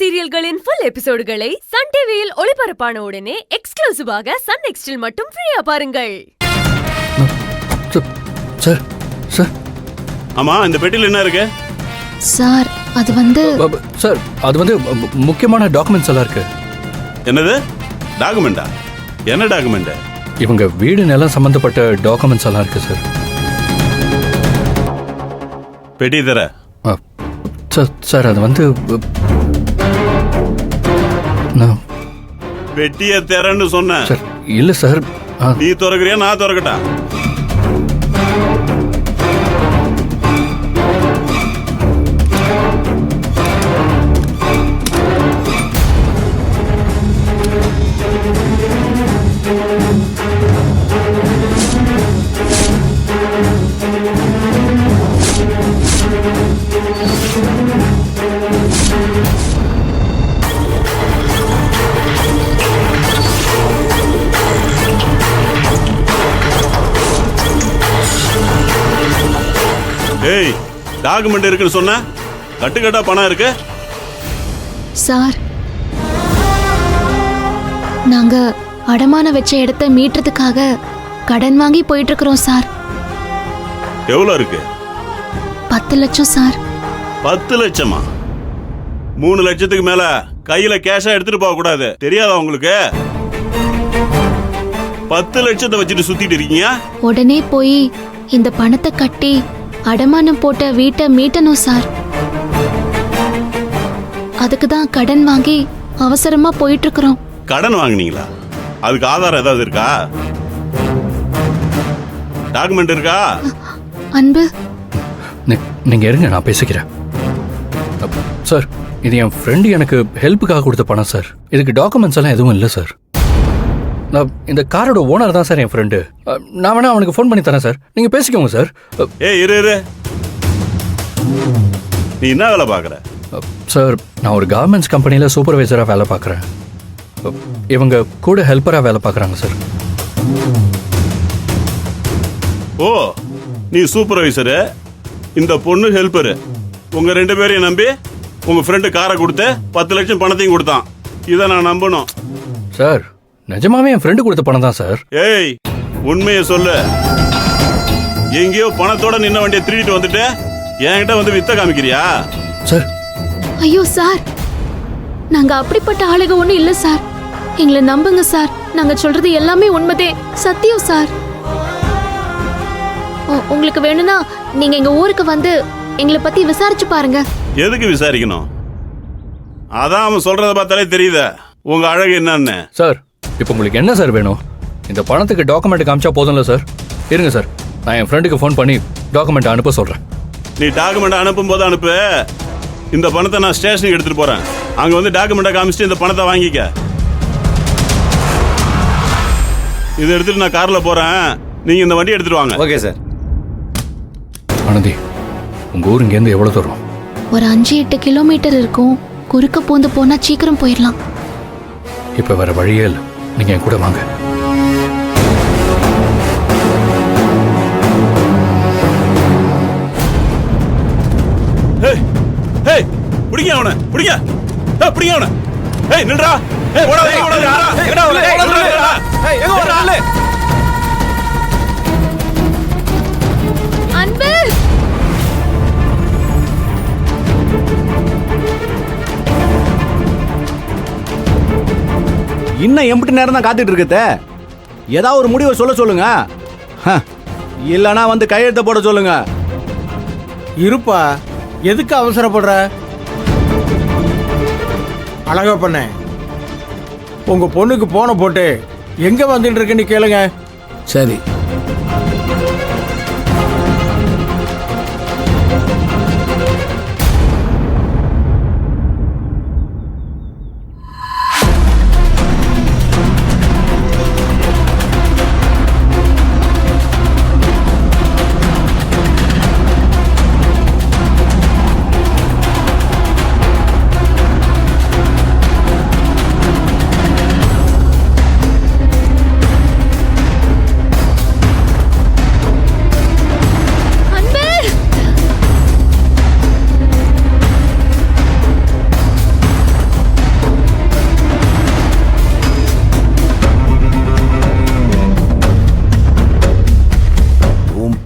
சீரியல்களின் full எபிசோடுகளை Sun டிவியில் ஒளிபரப்பான உடனே எக்ஸ்க்ளூசிவாக சன் நெக்ஸ்டில் மட்டும் ஃப்ரீயா பாருங்கள். சார் சார் ஆமா, இந்த பெட்டியில் என்ன இருக்கு சார்? அது வந்து சார் அது வந்து முக்கியமான டாக்குமெண்ட்ஸ் எல்லாம் இருக்கு. என்னது டாக்குமெண்டா? என்ன டாக்குமெண்ட்? இவங்க வீடு நிலம் சம்பந்தப்பட்ட டாக்குமெண்ட்ஸ் எல்லாம் இருக்கு சார். பெட்டி தர. சார் அது வந்து பெட்டியை தரேன்னு சொன்ன. சார் இல்ல சார். நீ திறக்கிறியா நான் திறக்கட்டா? ஏய், டாக்குமெண்ட் இருக்குன்னு சொன்ன, கட்டுக்கட்டா பணம் இருக்கு. சார், நாங்க அடமான வச்ச இடத்தை மீட்டறதுக்காக கடன் வாங்கி போயிட்டு இருக்கிறோம் சார். எவ்வளவு இருக்கு? 10 லட்சம் சார். 10 லட்சமா? 3 லட்சத்துக்கு மேல கையில கேஷா எடுத்துட்டு போக கூடாது, தெரியாதா உங்களுக்கு? 10 லட்சத்தை வச்சுட்டு சுத்திட்டு இருக்கீங்க. உடனே போய் இந்த பணத்தை கட்டி அடமானம் போட்ட வீட்டை மீட்டணும் சார். அதுக்கு தான் கடன் வாங்கி அவசரமா போயிட்டு இருக்கிறோம். கடன் வாங்குனீங்களா? அதுக்கு ஆதாரம் ஏதாவது இருக்கா? டாக்குமெண்ட் இருக்கா? அன்பு, நீங்க இருங்க, நான் பேசிக்கிறேன். சார், இது என் ஃப்ரெண்டு எனக்கு ஹெல்ப்புக்காக கொடுத்த பணம் சார். இதுக்கு டாக்குமெண்ட்ஸ் எல்லாம் எதுவும் இல்லை சார். நான் இந்த காரோட ஓனர் தான் சார் என் ஃப்ரெண்டு. நான் வேணா அவனுக்கு ஃபோன் பண்ணி தரேன் சார், நீங்க பேசிக்கோங்க சார். இரு, நீ என்ன வேலை பார்க்குற? சார், நான் ஒரு கார்மெண்ட்ஸ் கம்பெனியில் சூப்பர்வைசராக வேலை பார்க்குறேன். இவங்க கூட ஹெல்ப்பராக வேலை பார்க்குறாங்க சார். ஓ, நீ சூப்பர்வைசரு, இந்த பொண்ணு ஹெல்ப்பரு. உங்க 2 பேரையும் நம்பி உங்க ஃப்ரெண்டு காரை கொடுத்து 10 லட்சம் பணத்தையும் கொடுத்தான். இதை நான் நம்பணும் சார்? நிஜமாவே என் ஃப்ரெண்டு கொடுத்த பணம் தான் சார். ஏய், உண்மையை சொல்லு. எங்கேயோ பணத்தோட நின்ன வண்டியை திருடிட்டு வந்துட்டு என்கிட்ட வந்து வித்த காமிக்கிறியா? சார், ஐயோ சார், நாங்க அப்படிப்பட்ட ஆளுக ஒண்ணு இல்ல சார். எங்களை நம்புங்க சார், நாங்க சொல்றது எல்லாமே உண்மைதே, சத்தியம் சார். உங்களுக்கு வேணும்னா நீங்க எங்க ஊருக்கு வந்து எங்களை பத்தி விசாரிச்சு பாருங்க. எதுக்கு விசாரிக்கணும்? அதான் அவன் சொல்றத பார்த்தாலே தெரியுதா உங்க அழகு என்னன்னு. சார், இப்போ உங்களுக்கு என்ன சார் வேணும்? இந்த பணத்துக்கு டாக்குமெண்ட் காமிச்சா போதும்ல சார்? இருங்க சார், நான் என் ஃப்ரெண்டுக்கு ஃபோன் பண்ணி டாக்குமெண்ட் அனுப்ப சொல்றேன். நீ டாக்குமெண்ட் அனுப்பும் போது அனுப்பு. இந்த பணத்தை நான் ஸ்டேஷனுக்கு எடுத்துட்டு போறேன். அங்க வந்து டாக்குமெண்ட்டை காமிச்சிட்டு இந்த பணத்தை வாங்கிக்க. இதை எடுத்துட்டு நான் கார்ல போறேன், நீங்க இந்த வண்டி எடுத்துட்டு வாங்க. Okay sir. ஆனந்தி, உங்க ஊர் இங்கேருந்து எவ்வளவு தூரம்? ஒரு 5-8 கிலோமீட்டர் இருக்கும். குறுக்க பூந்து போனா சீக்கிரம் போயிடலாம். இப்ப வேற வழியே இல்லை, நீங்க என் கூட வாங்க. பிடிங்க அவனை, பிடிங்க, பிடிங்க அவனை. ஏய், நில்றா. ஏய், ஓடாதே, ஓடாதே. அன்பு, இன்னும் எம்பிட்டு நேரம் தான் காத்துட்டு இருக்கத்த? ஏதாவது ஒரு முடிவை சொல்லுங்க. இல்லனா வந்து கையெழுத்த போட சொல்லுங்க. இருப்பா, எதுக்கு அவசரப்படுற? அழகா பண்ண, உங்க பொண்ணுக்கு போன போட்டு எங்க வந்துட்டு இருக்குன்னு கேளுங்க. சரி.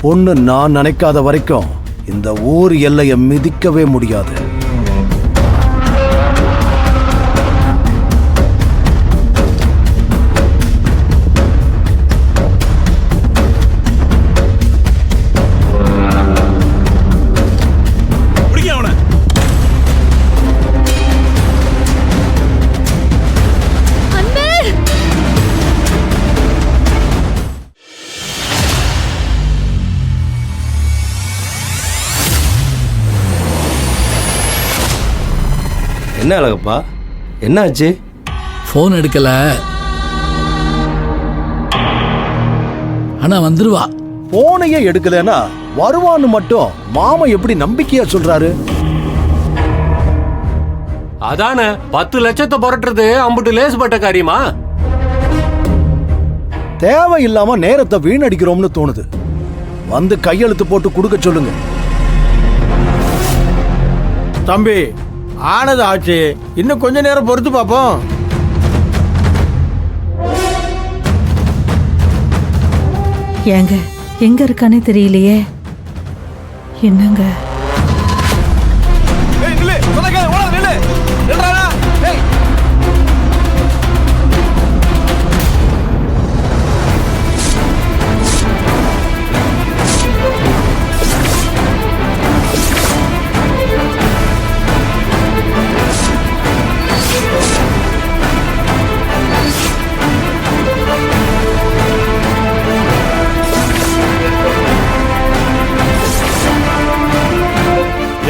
பொண்ணு நான் நினைக்காத வரைக்கும் இந்த ஊர் எல்லையை மிதிக்கவே முடியாது. என்ன அழகப்பா, என்னாச்சு? ஃபோன் எடுக்கல, ஆனா வந்துருவா. போனையே எடுக்கலன்னா வருவான்னு மட்டும் மாமா எப்படி நம்பிக்கையா சொல்றாரு? அதானே 10 லட்சத்தை புரட்டுறது அம்புட்டு லேசுப்பட்ட காரியமா? தேவையில்லாம நேரத்தை வீணடிக்கிறோம்னு தோணுது. வந்து கையெழுத்து போட்டு கொடுக்க சொல்லுங்க. தம்பி, ஆனது ஆச்சு, இன்னும் கொஞ்ச நேரம் பொறுத்து பார்ப்போம். ஏங்க எங்க இருக்கானே தெரியலையே. என்னங்க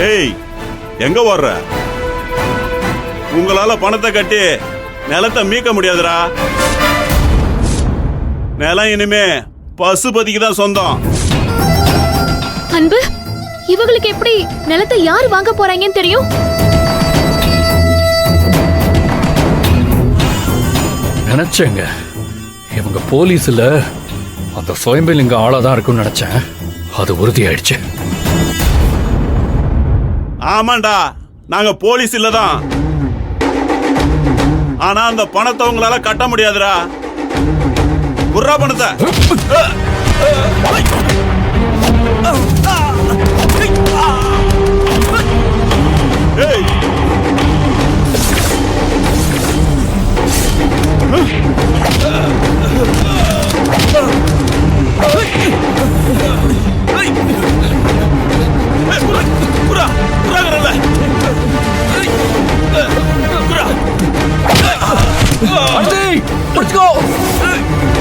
ஏய், எங்க வர்ற? உங்களால பணத்தை கட்டி நிலத்தை மீட்க முடியாதுடா. நிலம் இனிமே பசுபதிக்கு தான் சொந்தம். அன்பு, இவங்களுக்கு எப்படி நிலத்தை யார் வாங்க போறாங்கன்னு தெரியும்? நினைச்சேங்க இவங்க போலீஸ்ல அந்த சுயம்பலிங்க ஆளாதான் இருக்கும்னு நினைச்சேன். அது உறுதியாயிடுச்சு. ஆமாண்டா, நாங்க போலீஸ் இல்லதான். ஆனா அந்த பணத்தை உங்களால கட்ட முடியாதுடா. குர்ரா பணத்தை. ஏய், Let's go!